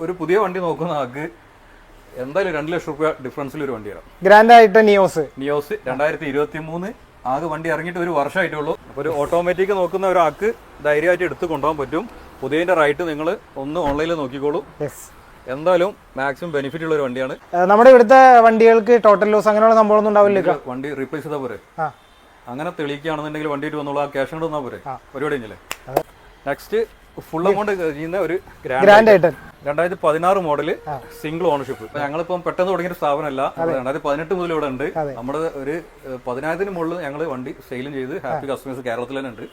ഒരു പുതിയ വണ്ടി നോക്കുന്ന ആൾക്ക് എന്തായാലും 2 ലക്ഷം രൂപ ഡിഫറൻസിൽ ഒരു വണ്ടിയാണ്. ഗ്രാൻഡ് ആയിട്ട് നിയോസ് 2023 ആകെ വണ്ടി ഇറങ്ങിയിട്ട് ഒരു വർഷമായിട്ടുള്ളൂ. അപ്പോൾ ഒരു ഓട്ടോമാറ്റിക് നോക്കുന്ന ഒരാൾക്ക് ധൈര്യമായിട്ട് എടുത്ത് കൊണ്ടുപോകാൻ പറ്റും. പുതിയതിന്റെ റൈറ്റ് നിങ്ങൾ ഒന്ന് ഓൺലൈനിൽ നോക്കിക്കോളൂ. എന്തായാലും മാക്സിമം ബെനിഫിറ്റ് ഉള്ള ഒരു വണ്ടിയാണ്. നമ്മുടെ ഇവിടുത്തെ വണ്ടികൾക്ക് ടോട്ടൽ ലോസ് അങ്ങനെയുള്ള സംഭവം ഒന്നും ഉണ്ടാവില്ല. വണ്ടി റീപ്ലേസ് ചെയ്താൽ പോരെ, അങ്ങനെ തെളിയിക്കുകയാണെന്നുണ്ടെങ്കിൽ വണ്ടിയിട്ട് വന്നോളൂ, ആ ക്യാഷ് കൊണ്ട് തന്നാൽ പോരെ, പരിപാടി കഴിഞ്ഞില്ലേ. നെക്സ്റ്റ് ഫുൾ എമൗണ്ട് ചെയ്യുന്ന ഒരു Grand i ten 2016 model single ownership. ഞങ്ങളിപ്പം പെട്ടെന്ന് തുടങ്ങിയ സ്ഥാപനമല്ല, 2018 മുതൽ ഇവിടെ ഉണ്ട്. നമ്മുടെ ഒരു 10,000 മുകളിൽ ഞങ്ങൾ വണ്ടി സെയിലും ചെയ്ത് ഹാപ്പി കസ്റ്റമേഴ്സ് കേരളത്തിൽ തന്നെ ഉണ്ട്.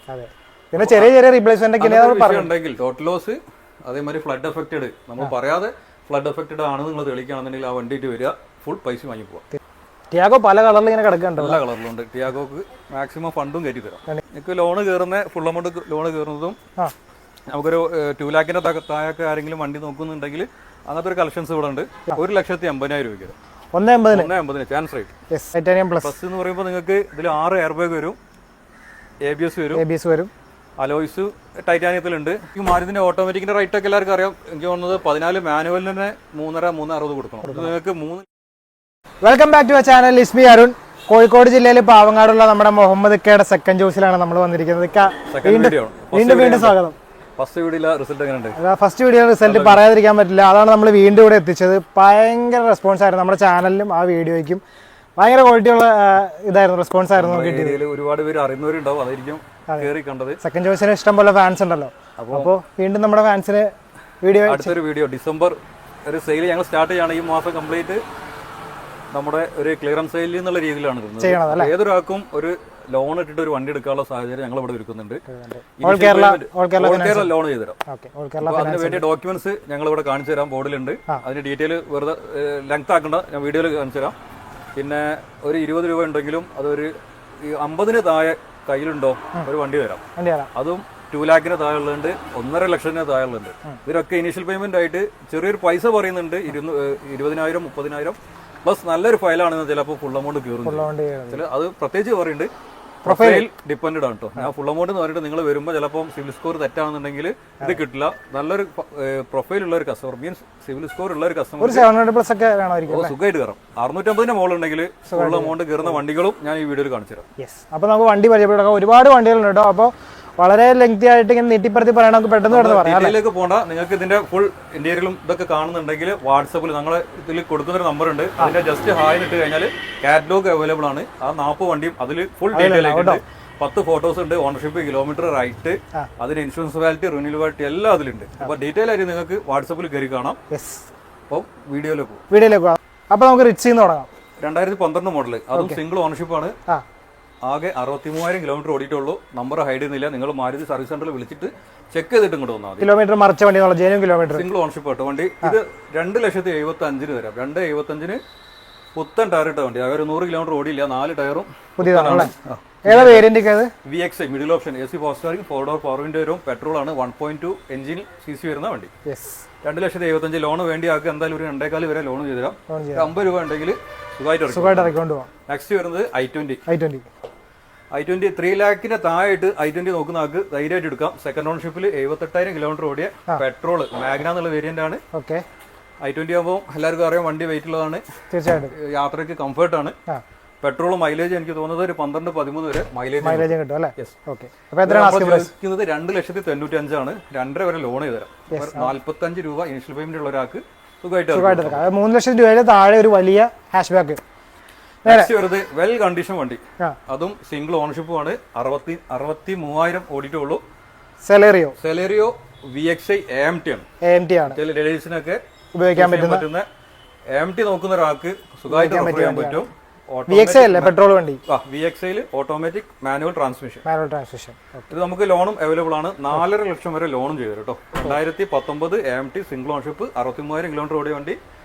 പിന്നെ ചെറിയ ചെറിയ റീപ്ലേസ്മെന്റ് ഉണ്ടെങ്കിൽ ടോട്ടൽ ലോസ്, അതേമാതിരി ഫ്ലഡ് എഫക്റ്റഡ്, നമ്മൾ പറയാതെ ഫ്ലഡ് എഫക്റ്റഡ് ആണ് നിങ്ങൾ തെളിയിക്കുകയാണെന്നുണ്ടെങ്കിൽ ആ വണ്ടിയിട്ട് വരിക, ഫുൾ പൈസ വാങ്ങി പോവാം. ടിയാഗോ പല കളറിൽ ഇങ്ങനെ കിടക്കുന്നുണ്ട്, എല്ലാ കളറിലുണ്ട്. ടിയാഗോക്ക് മാക്സിമം ഫണ്ടും കയറ്റി തരാം. എനിക്ക് ലോണ് കയറുന്ന ഫുൾ എമൗണ്ട് ലോണ് കയറുന്നതും നമുക്കൊരു 2 ലാഖിന്റെ താഴൊക്കെ ആരെങ്കിലും വണ്ടി നോക്കുന്നുണ്ടെങ്കിൽ അങ്ങനത്തെ ഒരു കളക്ഷൻസ് ഇവിടെ ഉണ്ട്. 1,80,000 രൂപയ്ക്ക് 1,80,000 ചാൻസ് റേറ്റ്. പ്ലസ് എന്ന് പറയുമ്പോൾ നിങ്ങൾക്ക് ഇതിൽ 6 എയർ ബാഗ് വരും, ABS വരും, അലോയ്സ് ടൈറ്റാനിയത്തിലുണ്ട്. ഈ മാരുതിന്റെ ഓട്ടോമാറ്റിക്കിന്റെ റേറ്റ് ഒക്കെ എല്ലാവർക്കും അറിയാം. എനിക്ക് തോന്നുന്നത് 14 മാനുവലിന് തന്നെ 3.5-3.60 കൊടുക്കണം. ഇത് നിങ്ങൾക്ക് 3. Welcome back to channel. Is me Arun. Kozhikode ജില്ലയിൽ പാവങ്ങാടുള്ള നമ്മുടെ മുഹമ്മദ് ഇക്കയുടെ സെക്കൻഡ് ചോയ്സിലാണ് നമ്മൾ വന്നിരിക്കുന്നത്. വീണ്ടും സ്വാഗതം. ഫസ്റ്റ് വീഡിയോ റിസൾട്ട് പറയാതിരിക്കാൻ പറ്റില്ല, അതാണ് നമ്മൾ വീണ്ടും ഇവിടെ എത്തിച്ചത്. ഭയങ്കര റെസ്പോൺസ് ആയിരുന്നു നമ്മുടെ ചാനലിലും ആ വീഡിയോയ്ക്കും. ഭയങ്കര ക്വാളിറ്റി ഉള്ള ഇതായിരുന്നു, റെസ്പോൺസ് ആയിരുന്നു. ഒരുപാട് പേര് അറിയുന്നവരുണ്ടാവും, അതായിരിക്കും കണ്ടത്. സെക്കൻഡ് ചോയ്സിന് ഇഷ്ടം പോലെ ഫാൻസ് ഉണ്ടല്ലോ. അപ്പോൾ വീണ്ടും നമ്മുടെ ഫാൻസിന് അടുത്തൊരു വീഡിയോ ഡിസംബർ ഒരു സെയിൽ ഞങ്ങൾ സ്റ്റാർട്ട് ചെയ്യണം. ഈ മാസം കംപ്ലീറ്റ് നമ്മുടെ ഒരു ക്ലിയറൻസ് സെയിൽ എന്നുള്ള രീതിയിലാണ് ചെയ്യുന്നത്. ഏതൊരാൾക്കും ഒരു ലോൺ ഇട്ടിട്ട് ഒരു വണ്ടി എടുക്കാനുള്ള സാഹചര്യം ഞങ്ങൾ ഇവിടെ ഒരുക്കുന്നുണ്ട്. ലോൺ ചെയ്തുതരാം. അതിന് വേണ്ടി ഡോക്യുമെന്റ്സ് ഞങ്ങൾ ഇവിടെ കാണിച്ചു തരാം, ബോർഡിലുണ്ട്. അതിന്റെ ഡീറ്റെയിൽ വെറുതെ ലെങ്ത് ആക്കണ്ട, ഞാൻ വീഡിയോയിൽ കാണിച്ചു തരാം. പിന്നെ ഒരു 20 രൂപ ഉണ്ടെങ്കിലും അതൊരു 50-ന് താഴെ കയ്യിലുണ്ടോ ഒരു വണ്ടി തരാം. അതും 2 ലാഖിന് താഴെയുള്ളുണ്ട്, 1.5 ലക്ഷത്തിന് താഴെയുള്ളുണ്ട്. ഇതിലൊക്കെ ഇനീഷ്യൽ പേയ്മെന്റ് ആയിട്ട് ചെറിയൊരു പൈസ പറയുന്നുണ്ട്, 20,000 30,000 പ്ലസ് നല്ലൊരു ഫയലാണെന്ന് ചിലപ്പോൾ ഫുൾ എമൗണ്ട് കയറും. അത് പ്രത്യേകിച്ച് പറയുന്നുണ്ട്, പ്രൊഫൈൽ ഡിപ്പെൻഡ് ആണ് കേട്ടോ. ഞാൻ ഫുൾ എമൗണ്ട് എന്ന് പറഞ്ഞിട്ട് നിങ്ങൾ വരുമ്പോൾ ചിലപ്പോൾ സിവിൽ സ്കോർ തെറ്റാണെന്നുണ്ടെങ്കിൽ ഇത് കിട്ടില്ല. നല്ലൊരു പ്രൊഫൈൽ ഉള്ള ഒരു കസ്റ്റമർ, മീൻസ് സിവിൽ സ്കോർ ഉള്ള ഒരു കസ്റ്റമർ സുഖമായിട്ട് കയറാം. 650-ന്റെ മുകളുണ്ടെങ്കിൽ ഫുൾ എമൗണ്ട് കയറുന്ന വണ്ടികളും ഞാൻ ഈ വീഡിയോയിൽ കാണിച്ചു തരാം. അപ്പോൾ നമുക്ക് വണ്ടി പരിചയപ്പെടാം. ഒരുപാട് വണ്ടികളുണ്ട് കേട്ടോ. അപ്പോൾ വളരെ ലെങ്തി ആയിട്ട് ഇങ്ങനെ നീട്ടിപ്പറത്തി പറയണം, നമുക്ക് പെട്ടെന്ന് ഡീറ്റെയിലേക്ക് പോകണ്ട. നിങ്ങൾക്ക് ഇതിന്റെ ഫുൾ ഇന്റീരിയലും ഇതൊക്കെ കാണുന്നുണ്ടെങ്കിൽ വാട്സപ്പിൽ ഞങ്ങൾ ഇതിൽ കൊടുക്കുന്ന ഒരു നമ്പർ ഉണ്ട്, അതിന്റെ ജസ്റ്റ് ഹായ് ഇട്ട് കഴിഞ്ഞാൽ കാറ്റലോഗ് അവൈലബിൾ ആണ്. ആ 40 വണ്ടിയും അതിൽ ഫുൾ ഡീറ്റെയിൽ ആയിട്ട് 10 ഫോട്ടോസ് ഉണ്ട്, ഓണർഷിപ്പ്, കിലോമീറ്റർ, റൈറ്റ്, അതിന് ഇൻഷുറൻസ് വാലിറ്റി, റിന്യൂവൽ വാലിറ്റി എല്ലാം അതിലുണ്ട്. അപ്പൊ ഡീറ്റെയിൽ ആയിട്ട് നിങ്ങൾക്ക് വാട്സപ്പിൽ കയറി കാണാം. അപ്പം വീഡിയോയിലേക്ക് പോകാം. അപ്പൊ നമുക്ക് റിച്ച് തുടങ്ങാം. 2012 മോഡൽ, അതും സിംഗിൾ ഓണർഷിപ്പ് ആണ്. ആകെ 63,000 കിലോമീറ്റർ ഓടിയിട്ടുള്ളൂ. നമ്പർ ഹൈഡ് ചെയ്യുന്നില്ല. നിങ്ങൾ മാരുതി സർവീസ് സെന്ററിൽ വിളിച്ചിട്ട് ചെക്ക് ചെയ്തിട്ട് ഇങ്ങോട്ട് വന്നാൽ മതി. കിലോമീറ്റർ മറിച്ച വണ്ടി, സിംഗിൾ ഓണർഷിപ്പ് ആട്ടോ വണ്ടി. ഇത് 2,75,000 തരാം. 2,75,000 പുത്തൻ ടയർ ഇട്ട വണ്ടി. അതൊരു 100 കിലോമീറ്റർ ഓടിയില്ല, 4 ടയറും പുതിയതാണ്. VXI middle option, AC fast charging, 4 door power window വരും, പെട്രോൾ ആണ്, 1.2 എഞ്ചിൻ CC വരുന്ന വണ്ടി. 2,75,000 ലോൺ വേണ്ടി ആൾക്ക് എന്തായാലും ഒരു 2.25 വരെ ലോൺ ചെയ്തു തരാം. 50 രൂപ ഉണ്ടെങ്കിൽ സുഖമായിട്ട്. നെക്സ്റ്റ് വരുന്നത് i20. 3 ലാഖിന്റെ താഴെയായിട്ട് i20 നോക്കുന്ന ആൾക്ക് ധൈര്യമായിട്ട് എടുക്കാം. സെക്കൻഡ് ഓണർഷിപ്പിൽ 78,000 കിലോമീറ്റർ ഓടിയ പെട്രോൾ മാഗ്ന എന്നുള്ള വേരിയന്റ് ആണ്. i20 ആകുമ്പോൾ എല്ലാവർക്കും അറിയാം വണ്ടി വെയിറ്റ് ഉള്ളതാണ്, തീർച്ചയായിട്ടും യാത്രയ്ക്ക് കംഫർട്ട് ആണ്. പെട്രോൾ മൈലേജ് എനിക്ക് തോന്നുന്നത് ഒരു 12-13 വരെ മൈലേജ് കിട്ടും അല്ലേ? 2,95,000 ആണ്. 2.5 വരെ ലോൺ ചെയ്ത് തരാം. 45 രൂപ ഇനിഷ്യൽ പേയ്മെന്റ് ഉള്ള ഒരാൾക്ക് സുഖമായിട്ട് 3 ലക്ഷം രൂപയുടെ താഴെ ഒരു വലിയ ഹാഷ് ബാക്ക്. വെൽ കണ്ടീഷൻ വണ്ടി, അതും സിംഗിൾ ഓണർഷിപ്പും ആണ്. 63,000 ഓടിയിട്ടുള്ളൂ. സെലേറിയോ VXI AMT ആണ്. ചില ലേഡീസിനൊക്കെ ഉപയോഗിക്കാൻ പറ്റുന്ന AMT നോക്കുന്ന ഒരാൾക്ക് സുഖമായിട്ട് ചെയ്യാൻ പറ്റും. പെട്രോൾ വണ്ടി, VXI ഓട്ടോമാറ്റിക് മാനുവൽ ട്രാൻസ്മിഷൻ. ഇത് നമുക്ക് ലോണും അവൈലബിൾ ആണ്. 4.5 ലക്ഷം വരെ ലോണും ചെയ്തു കേട്ടോ. 2019 AMT സിംഗിൾ ഓണർഷിപ്പ്, 63,000 കിലോമീറ്റർ ഓടിയ വണ്ടി,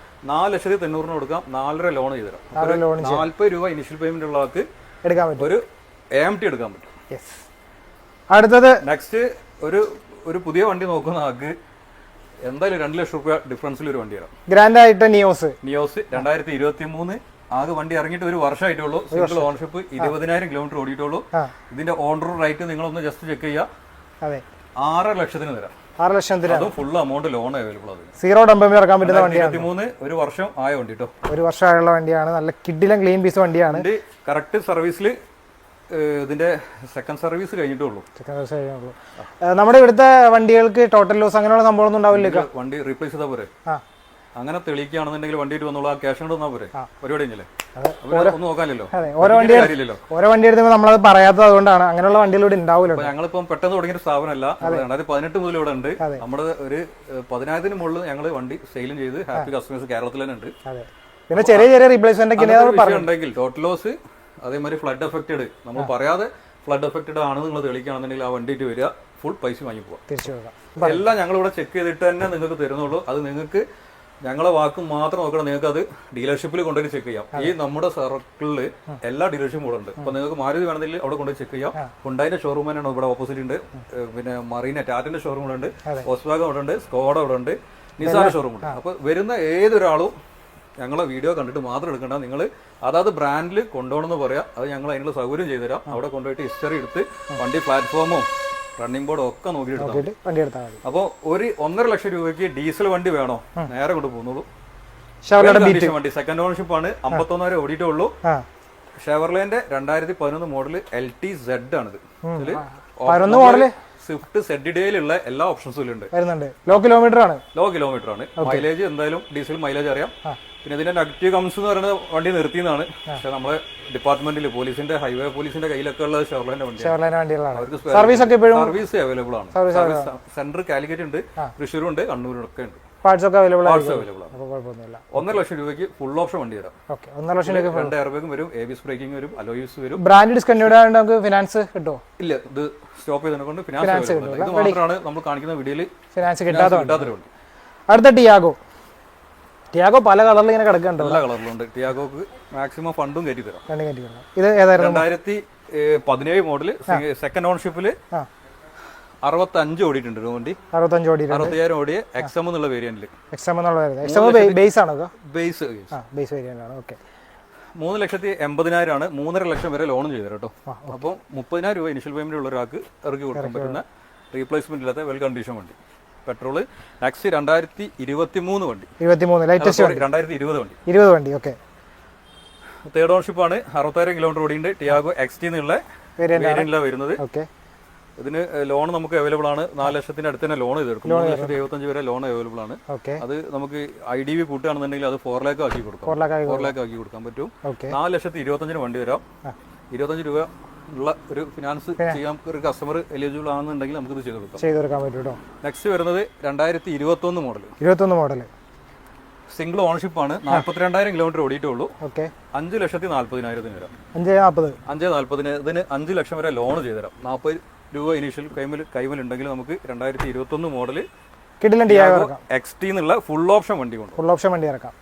4,90,000 കൊടുക്കാം. 4.5 ലോൺ ചെയ്തു തരാം. 40 രൂപ ഇനിഷ്യൽ പേയ്മെന്റ് ഉള്ള ആൾക്ക് ഒരു AMT എടുക്കാൻ പറ്റും. അടുത്തത് നെക്സ്റ്റ് ഒരു പുതിയ വണ്ടി നോക്കുന്ന ആൾക്ക് എന്തായാലും 2 ലക്ഷം രൂപ ഡിഫറൻസിൽ ഒരു വണ്ടി തരാം. ഗ്രാൻഡ് ആയിട്ട് നിയോസ് 2023 ആകെ വണ്ടി ഇറങ്ങിയിട്ട് ഒരു വർഷമായിട്ടുള്ളൂ. സിംഗിൾ ഓണർഷിപ്പ്, 20,000 കിലോമീറ്റർ ഓടിയിട്ടുള്ളൂ. ഇതിന്റെ ഓൺ റോഡ് റൈറ്റ് നിങ്ങളൊന്ന് ജസ്റ്റ് ചെക്ക് ചെയ്യുക. 6.5 ലക്ഷത്തിന് തരാം. 6 ലക്ഷത്തിന് അതും ഫുൾ എമൗണ്ട് ലോൺ അവൈലബിൾ ആണ്. 0 ഡൗൺ പേയ്മെന്റ് ഇറക്കാൻ പറ്റുന്ന വണ്ടിയാണ്. 23 ഒരു വർഷം ആയ വണ്ടി കേട്ടോ. ഒരു വർഷമായുള്ള വണ്ടിയാണ്. നല്ല കിഡിലും ക്ലീൻ പീസ് വണ്ടിയാണ്. കറക്റ്റ് സർവീസിൽ ഇതിന്റെ സെക്കൻഡ് സർവീസ് കഴിഞ്ഞിട്ടുള്ളൂ. നമ്മുടെ ഇവിടുത്തെ വണ്ടികൾക്ക് ടോട്ടൽ ലോസ് അങ്ങനെയുള്ള സംഭവമൊന്നും ഉണ്ടാവില്ല. വണ്ടി റീപ്ലേസ് ചെയ്താൽ പോരെ. അങ്ങനെ തെളിയിക്കുകയാണെന്നുണ്ടെങ്കിൽ വണ്ടിയിട്ട് വന്നോളൂ, ആ ക്യാഷ് കൊണ്ട് വന്നാൽ പോരെ. പരിപാടി കഴിഞ്ഞില്ലേ, ഒന്നും നോക്കാനില്ലല്ലോ. ഓരോ വണ്ടി എടുക്കുമ്പോൾ നമ്മളത് പറയാത്തത് അതുകൊണ്ടാണ്. അങ്ങനെയുള്ള വണ്ടികളിലൂടെ ഉണ്ടാവില്ല. ഞങ്ങളിപ്പം പെട്ടെന്ന് തുടങ്ങിയ ഒരു സ്ഥാപനമല്ല. 2018 മുതൽ ഇവിടെ ഉണ്ട്. നമ്മുടെ ഒരു 10,000 മുകളിൽ ഞങ്ങൾ വണ്ടി സെയിലും ചെയ്ത് ഹാപ്പി കസ്റ്റമേഴ്സ് കേരളത്തിൽ തന്നെ ഉണ്ട്. പിന്നെ ചെറിയ ചെറിയ റീപ്ലേസ്മെന്റ് ഉണ്ടെങ്കിൽ ടോട്ടൽ ലോസ്, അതേമാതിരി ഫ്ലഡ് എഫക്റ്റഡ്, നമ്മൾ പറയാതെ ഫ്ലഡ് എഫക്റ്റഡ് ആണ് നിങ്ങൾ തെളിയിക്കുകയാണെന്നുണ്ടെങ്കിൽ ആ വണ്ടിയിട്ട് വരിക, ഫുൾ പൈസ വാങ്ങി പോവാം. എല്ലാം ഞങ്ങളിവിടെ ചെക്ക് ചെയ്തിട്ട് തന്നെ നിങ്ങൾക്ക് തരുന്നുള്ളൂ. അത് നിങ്ങൾക്ക് ഞങ്ങളെ വാക്ക് മാത്രം നോക്കണം. നിങ്ങൾക്ക് അത് ഡീലർഷിപ്പിൽ കൊണ്ടുപോയി ചെക്ക് ചെയ്യാം. ഈ നമ്മുടെ സർക്കിളിൽ എല്ലാ ഡീലർഷിപ്പും കൂടെ ഉണ്ട്. അപ്പൊ നിങ്ങൾക്ക് മാരുതി വേണമെങ്കിൽ അവിടെ കൊണ്ടുപോയി ചെക്ക് ചെയ്യാം. ഹുണ്ടായിന്റെ ഷോറൂം തന്നെയാണ് ഇവിടെ ഓപ്പോസിറ്റ് ഉണ്ട്. പിന്നെ മറീന ടാറ്റിന്റെ ഷോറൂം ഇവിടെ ഉണ്ട്, വോക്സ്വാഗൺ അവിടെ ഉണ്ട്, സ്കോഡ അവിടെ ഉണ്ട്, നിസാൻ ഷോറൂം ഉണ്ട്. അപ്പൊ വരുന്ന ഏതൊരാളും ഞങ്ങളെ വീഡിയോ കണ്ടിട്ട് മാത്രം എടുക്കണ്ട. നിങ്ങൾ അതായത് ബ്രാൻഡിൽ കൊണ്ടുപോകണമെന്ന് പറയാം. അത് ഞങ്ങൾ അതിനുള്ള സൗകര്യം ചെയ്തുതരാം. അവിടെ കൊണ്ടുപോയിട്ട് ഹിസ്റ്ററി എടുത്ത് വണ്ടി പ്ലാറ്റ്ഫോമോ റണ്ണിംഗ് ബോർഡോ ഒക്കെ നോക്കിയിട്ട് വണ്ടി എടുത്താൽ മതി. അപ്പോൾ ഒരു 1.5 ലക്ഷം രൂപയ്ക്ക് ഡീസൽ വണ്ടി വേണോ, നേരെ കൊണ്ട് പോകുന്നുള്ളൂ. വണ്ടി സെക്കൻഡ് ഓണർഷിപ്പ് ആണ്. 51,000 ഓടിയിട്ടേ ഉള്ളൂ. ഷെവർലേന്റെ 2011 മോഡൽ LTZ ആണിത്. സ്വിഫ്റ്റ് സെഡിഡേയിലുള്ള എല്ലാ ഓപ്ഷൻസും ഉണ്ട്. ലോ കിലോമീറ്റർ ആണ്. മൈലേജ് എന്തായാലും ഡീസൽ മൈലേജ് അറിയാം. പിന്നെ ഇതിന്റെ നെഗറ്റീവ് കംസ് എന്ന് പറയുന്നത് വണ്ടി നിർത്തിയതാണ്. പക്ഷെ നമ്മളെ ഡിപ്പാർട്ട്മെന്റിൽ പോലീസിന്റെ ഹൈവേ പോലീസിന്റെ കയ്യിലൊക്കെ ഉള്ള ഷെവർലേന്റെ വണ്ടിയാണ്. സർവീസ് അവൈലബിൾ ആണ്. സെന്റർ കാലിക്കറ്റ് ഉണ്ട്, തൃശ്ശൂരും ഉണ്ട്, കണ്ണൂരും ഒക്കെ ഉണ്ട്. പാർട്സ് ഒക്കെ അവൈലബിൾ ആണ്. 1.5 ലക്ഷം രൂപയ്ക്ക് ഫുൾ ഓപ്ഷൻ വണ്ടി തരാം. 1.5 ലക്ഷം രൂപ. 2 എയർ ബാഗും വരും, ABS ബ്രേക്കിംഗ് വരും, അലോയ്സ് വരും. ബ്രാൻഡ് ഡിസ്കണ്ടിന്യൂഡ് ആയതുകൊണ്ട് നമുക്ക് ഫിനാൻസ് കിട്ടുമോ? ഇല്ല, ഇത് സ്റ്റോപ്പ് ചെയ്തതിനെ കൊണ്ട് ഫിനാൻസ് ഇത് മാത്രമാണ് നമ്മൾ കാണിക്കുന്ന വീഡിയോയിൽ ഫിനാൻസ് കിട്ടാത്തത്. അടുത്ത ടിയാഗോ പല കളറിൽ ഇങ്ങനെ കിടക്കുന്നുണ്ട്. എല്ലാ കളറിലുണ്ട്. ടിയാഗോക്ക് മാക്സിമം ഫണ്ടും കയറ്റി തരാം. ഇത് ഏതായിരുന്നു? 2017 മോഡല് സെക്കൻഡ് ഓണർഷിപ്പിൽ 65 ഓടിയിട്ടുണ്ട് വണ്ടി. 65,000 ഓടിയ XM എന്നുള്ള വേരിയന്റിൽ. ബേസ് ആണ്. ബേസ് വേരിയന്റ് ആണ്. ഓക്കെ. 3,80,000 ആണ്. 3.5 ലക്ഷം വരെ ലോണും ചെയ്തു കേട്ടോ. അപ്പം 30,000 രൂപ ഇനിഷ്യൽ പേയ്മെന്റ് ഉള്ള ഒരാൾക്ക് ഇറക്കി കൊടുക്കാൻ പറ്റുന്ന റീപ്ലേസ്മെന്റ് ഇല്ലാത്ത വെൽ കണ്ടീഷൻ വണ്ടി. പെട്രോള്. നെക്സ്റ്റ് 2023 വണ്ടി. 2020 വണ്ടി. ഓക്കെ. തേർഡ് ഓണർഷിപ്പ് ആണ്. 60,000 കിലോമീറ്റർ ഓടിയുണ്ട്. ടിയാഗോ XT എന്നുള്ള വേരിയന്റിലാണ് വരുന്നത്. ഇതിന് ലോൺ നമുക്ക് അവൈലബിൾ ആണ്. 4 ലക്ഷത്തിന്റെ അടുത്ത് തന്നെ ലോൺ ചെയ്തെടുക്കും. 3,75,000 വരെ ലോൺ അവൈലബിൾ ആണ്. അത് നമുക്ക് IDV കൂട്ടുകയാണെന്നുണ്ടെങ്കിൽ അത് 4 ലാഖ് ആക്കി കൊടുക്കാം. 4 ലാഖ് ആക്കി കൊടുക്കാൻ പറ്റും. 4,25,000 വണ്ടി വരാം. 25 രൂപ ഉള്ള ഒരു ഫിനാൻസ് ചെയ്യാൻ ഒരു കസ്റ്റമർ എലിജിബിൾ ആണെന്നുണ്ടെങ്കിൽ നമുക്ക് ഇത് ചെയ്ത് കൊടുക്കാൻ പറ്റും. നെക്സ്റ്റ് വരുന്നത് 2021 മോഡൽ. സിംഗിൾ ഓണർഷിപ്പ് ആണ്. 42,000 കിലോമീറ്റർ ഓടിയിട്ടേ ഉള്ളൂ. 5,40,000 വരാം. 5,40,000 ഇതിന് 5 ലക്ഷം വരെ ലോൺ ചെയ്തുതരാം. 40 രൂപ ഇനീഷ്യൽ കൈമൽ ഉണ്ടെങ്കിൽ നമുക്ക് 2021 മോഡൽ XT എന്നുള്ള ഫുൾ ഓപ്ഷൻ വണ്ടി ഇറക്കാം.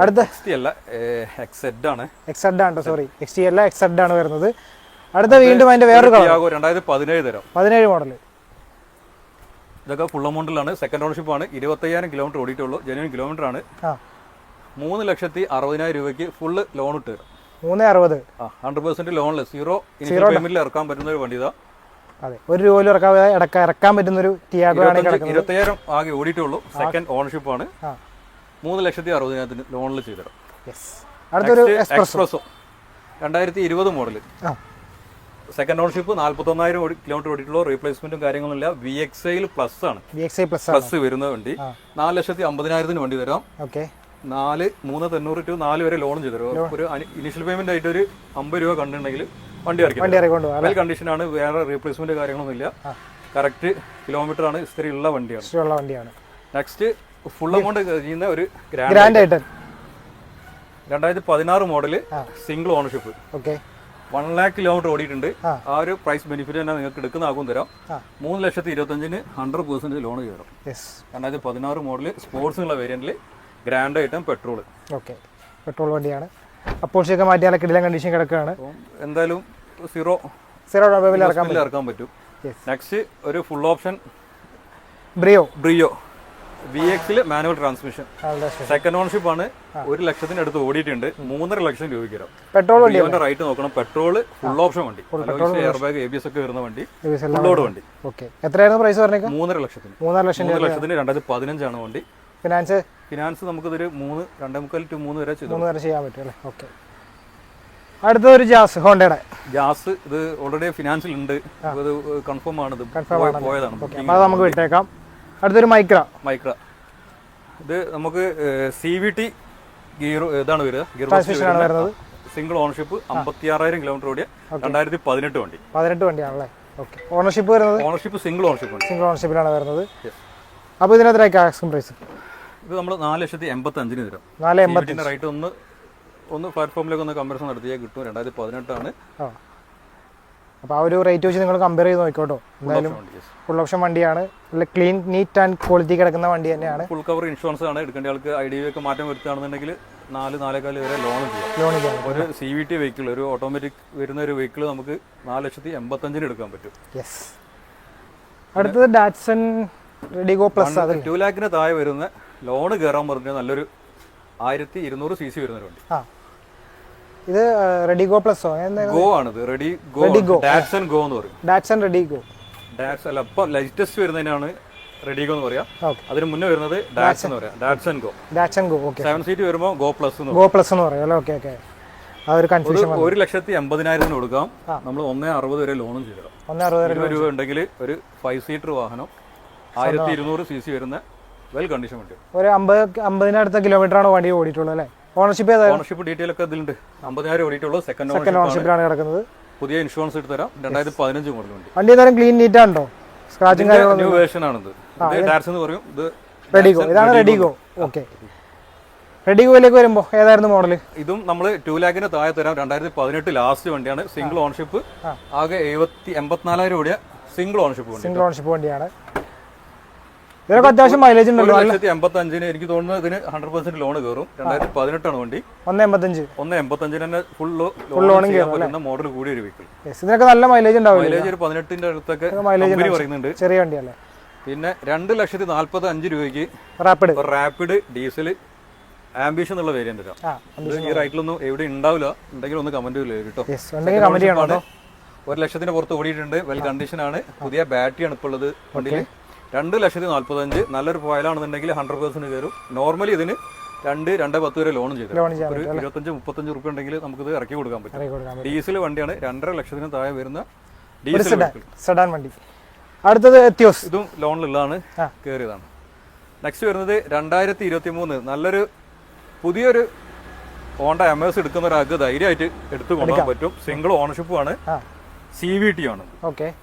അടുത്ത XT അല്ല, XZ ആണ്. XT അല്ല, XZ ആണ് വരുന്നത്. അടുത്ത വീണ്ടും അതിന്റെ വേറൊരു ടിയാഗോ 2017 തരാം. 17 മോഡൽ. ഇതൊക്കെ ഫുൾ എമൗണ്ടിലാണ്. സെക്കൻഡ് ഓണർഷിപ്പ് ആണ്. 25,000 കിലോമീറ്റർ ഓടിയിട്ടുള്ളൂ. ജെന്യൂൻ കിലോമീറ്റർ ആണ്. 3,60,000 രൂപയ്ക്ക് ഫുള്ള് ലോൺ ഇട്ട് തരാം. 360. 100% ലോണില് 0 ഇനിഷ്യൽ പേയ്മെന്റിൽ ഇറക്കാൻ പറ്റുന്ന ഒരു വണ്ടി ഇതാ. അതെ, 1 രൂപ ഇറക്കാൻ പറ്റുന്ന ഒരു ടിയാഗോ ആണ്. 25,000 ആകെ ഓടിയിട്ടുള്ളൂ. സെക്കൻഡ് ഓണർഷിപ്പ് ആണ്. 3,60,000 ലോണിൽ ചെയ്തിടാം. അടുത്തൊരു Espresso 2020 model. Second ownership. 41,000 kilometre ഓടിയിട്ടുള്ളൂ. റീപ്ലേസ്മെന്റും കാര്യങ്ങളൊന്നും ഇല്ല. VXI പ്ലസ് ആണ്. പ്ലസ് വരുന്ന വണ്ടി. 4,50,000 വണ്ടി തരാം. 3,90,000 to 4 വരെ ലോൺ ചെയ്തു തരും. ഒരു ഇനിഷ്യൽ പേയ്മെന്റ് ആയിട്ട് ഒരു 50 രൂപ കണ്ടിട്ടുണ്ടെങ്കിൽ വണ്ടി ഇറക്കും. വെൽ കണ്ടീഷൻ ആണ്. വേറെ റീപ്ലേസ്മെന്റ് കാര്യങ്ങളൊന്നും ഇല്ല. കറക്റ്റ് കിലോമീറ്റർ ആണ്. ഹിസ്റ്ററി ഉള്ള വണ്ടിയാണ്. നെക്സ്റ്റ് ഫുൾ എമൗണ്ട് ചെയ്യുന്ന ഒരു Grand i ten. 2016 model. Single ownership. 1 lakh kilometre ഓടിയിട്ടുണ്ട്. ആ ഒരു പ്രൈസ് ബെനിഫിറ്റ് തന്നെ നിങ്ങൾക്ക് എടുക്കുന്ന ആകും തരാം. 3,25,000 100% ലോൺ ചെയ്തു. 2016 മോഡല് സ്പോർട്സ് വേരിയന്റിൽ ഗ്രാൻഡ് ഐറ്റം പെട്രോൾ. പെട്രോൾ വണ്ടിയാണ്. അപ്പോൾ മാറ്റിയാൽ കിടിലൻ കണ്ടീഷൻ കിടക്കുകയാണ്. എന്തായാലും 0 ഇറക്കാൻ പറ്റും. നെക്സ്റ്റ് ഒരു full option Brio VX manual transmission, second ownership ആണ്. 1 ലക്ഷത്തിന് അടുത്ത് ഓടിയിട്ടുണ്ട്. 3.5 ലക്ഷം രൂപയ്ക്ക് പെട്രോൾ വണ്ടി റൈറ്റ് നോക്കണം. പെട്രോൾ ഫുൾ ഓപ്ഷൻ വണ്ടി, എയർ ബാഗ് ABS ഒക്കെ വരുന്ന വണ്ടി, ഫുൾ ലോഡ് വണ്ടി. എത്രയായിരുന്നു പ്രൈസ് പറഞ്ഞേക്കാം? 3.5 ലക്ഷത്തിന്. 3.5 ലക്ഷത്തിന് 2015 ആണ് വണ്ടി. ഫിനാൻസ് നമുക്ക് ഇതൊരു 2.25 to 3 വരെ ചെയ്യാൻ പറ്റും അല്ലേ? ഓക്കെ. അടുത്തൊരു ജാസ്, ഹോണ്ടയുടെ ജാസ്. ഇത് ഓൾറെഡി ഫിനാൻസിൽ ഉണ്ട്, ഇത് കൺഫേം ആണ്, ഇത് പോയതാണ്. അത് നമുക്ക് വിട്ടേക്കാം. അടുത്തൊരു മൈക്ര. ഇത് നമുക്ക് CVT ഗിയർ ഇതാണ് വരിക, ഗിയർ സിംഗിൾ ഓണർഷിപ്പ്, 56,000 കിലോമീറ്റർ ഓടിയ 2018 വണ്ടി. 18 വണ്ടിയാണല്ലേ? ഓക്കെ. ഓണർഷിപ്പ് വരുന്നത്? ഓണർഷിപ്പ് സിംഗിൾ ഓണർഷിപ്പിലാണ് വരുന്നത്. അപ്പോൾ ഇതിനകത്ത് ആക്സിംഗ് പ്രൈസ് ഇത് നമ്മൾ 4,85,000 തരാം. 4,85,000 റൈറ്റ് ഒന്ന് പ്ലാറ്റ്ഫോമിലേക്ക് ഒന്ന് കമ്പാരിസൺ നടത്തിയാൽ കിട്ടും. 2018 ആണ്. അപ്പോൾ ആ ഒരു റേറ്റ് വെച്ച് നിങ്ങൾ കമ്പയർ ചെയ്ത് നോക്കിക്കോട്ടോ. എന്തായാലും ഫുൾ ഓപ്ഷൻ വണ്ടിയാണ്, നല്ല ക്ലീൻ, നീറ്റ് ആൻഡ് ക്വാളിറ്റി കിടക്കുന്ന വണ്ടി തന്നെയാണ്. ഫുൾ കവർ ഇൻഷുറൻസ് ആണ്. എടുക്കേണ്ട ആൾക്ക് IDV ഒക്കെ മാറ്റം വരുത്തുകയാണെന്നുണ്ടെങ്കിൽ 4-4.5 വരെ ലോൺ ചെയ്യാം. ഒരു CVT വെഹിക്കിൾ, ഒരു ഓട്ടോമാറ്റിക് വരുന്ന ഒരു വെഹിക്കിൾ നമുക്ക് 4,85,000 എടുക്കാൻ പറ്റും. യെസ്. അടുത്തത് ഡാറ്റ്സൺ റെഡിഗോ പ്ലസ്. 2 lakhന് താഴെ വരുന്ന ലോണ് കയറാൻ പറഞ്ഞാൽ നല്ലൊരു 1200 cc വരുന്ന വണ്ടി. ഇത് റെഡിഗോ പ്ലസോ? ഗോ ആണിത്. റെഡിഗോ ഡാറ്റ്സൺ ഗോ എന്ന് പറയും. Datson redi-GO. ഡാറ്റ്സൺ അല്ല, ഇപ്പൊ ലേറ്റസ്റ്റ് വരുന്നതിനാണ് റെഡിഗോ എന്ന് പറയാം. അതിന് മുന്നേ വരുന്നത് ഡാറ്റ്സൺ എന്ന് പറയാം. Datson go. ഓക്കെ. 7 സീറ്റ് വരുമ്പോൾ ഗോ പ്ലസ് എന്ന് പറയും അല്ലേ? ഓക്കെ. ആ ഒരു കൺഫ്യൂഷൻ. 1,80,000 കൊടുക്കാം. നമ്മൾ 1.60 വരെ ലോണും ചെയ്തിടാം. 1.60 രൂപ ഉണ്ടെങ്കിൽ ഒരു 5 സീറ്റർ വാഹനം 1200 cc വരുന്ന വെൽ കണ്ടീഷൻ വണ്ടി. ഒരു 50,000 കിലോമീറ്റർ ആണ് വണ്ടി ഓടിയിട്ടുള്ളത് അല്ലേ? ഓണർഷിപ്പ് ഡീറ്റെയിൽ ഒക്കെ ഇതിലുണ്ട്. 50,000 ഓടിയിട്ടുള്ളൂ. സെക്കൻഡ് ഓണർഷിപ്പിലാണ് കിടക്കുന്നത്. പുതിയ ഇൻഷുറൻസ് എടുത്ത് തരാം. 2015 മോഡൽ വണ്ടി. വണ്ടി എന്തായാലും ക്ലീൻ നീറ്റ് ആണോ? സ്ക്രാച്ചിങ് ന്യൂ വേർഷൻ ആണിത്. ഡാറ്റ്സൺ എന്ന് പറയും. ഇത് റെഡിഗോ. ഇതാണ് റെഡിഗോ. ഓക്കെ. റെഡിഗോയിലേക്ക് വരുമ്പോൾ ഏതായിരുന്നു മോഡൽ? ഇതും നമ്മൾ 2 lakhന് താഴെ തരാം. 2018 ലാസ്റ്റ് വണ്ടിയാണ്. Single ownership. ആകെ 84,000 ഓടിയ സിംഗിൾ ഓണർഷിപ്പ് വണ്ടിയാണ്. ഇതിനൊക്കെ അത്യാവശ്യം മൈലേജ് ഉണ്ടല്ലോ. 1,85,000 എനിക്ക് തോന്നുന്നത് ഇതിന് 100% ലോൺ കയറും. 2018 ആണ് വണ്ടി. 1.85 തന്നെ ഫുൾ ലോൺ പറ്റുന്ന മോഡൽ കൂടിയ ഒരു വെഹിക്കിൾ. ഇതിനൊക്കെ നല്ല മൈലേജ് ഉണ്ടാവും. മൈലേജ് ഒരു 18ന്റെ അടുത്തൊക്കെ കമ്പനി പറയുന്നുണ്ട്. ചെറിയ വണ്ടിയല്ലേ? പിന്നെ 2,45,000 രൂപയ്ക്ക് റാപ്പിഡ് ഡീസൽ ആംബിഷൻ എന്നുള്ള വേരിയന്റ് തരാം. ഈ റൈറ്റിലൊന്നും എവിടെ ഉണ്ടാവില്ല. ഉണ്ടെങ്കിൽ ഒന്ന് കമന്റ് കേട്ടോ. 1 ലക്ഷത്തിന് പുറത്ത് ഓടിയിട്ടുണ്ട്. വെൽ കണ്ടീഷൻ ആണ്. പുതിയ ബാറ്ററിയാണ് ഇപ്പോൾ ഉള്ളത് വണ്ടിയിൽ. 2,45,000 നല്ലൊരു പോയാലാണെന്നുണ്ടെങ്കിൽ 100% കയറും. നോർമലി ഇതിന് 2-2.10 വരെ ലോണും ചെയ്തു. ഒരു 25-35 റുപ്യ ഉണ്ടെങ്കിൽ നമുക്കിത് ഇറക്കി കൊടുക്കാൻ പറ്റും. ഡീസൽ വണ്ടിയാണ്. 2.5 ലക്ഷത്തിന് താഴെ വരുന്ന ഡീസൽ സെഡാൻ വണ്ടി. അടുത്തത് എത്തിയോസ്. ഇതും ലോണിലുള്ളതാണ്, കയറിയതാണ്. നെക്സ്റ്റ് വരുന്നത് 2023 നല്ലൊരു പുതിയൊരു ഹോണ്ട എമേഴ്സ് എടുക്കുന്ന ഒരാൾക്ക് ധൈര്യമായിട്ട് എടുത്തു കൊണ്ടുപോകാൻ പറ്റും. സിംഗിൾ ഓണർഷിപ്പ് ആണ്. CVT ആണ്.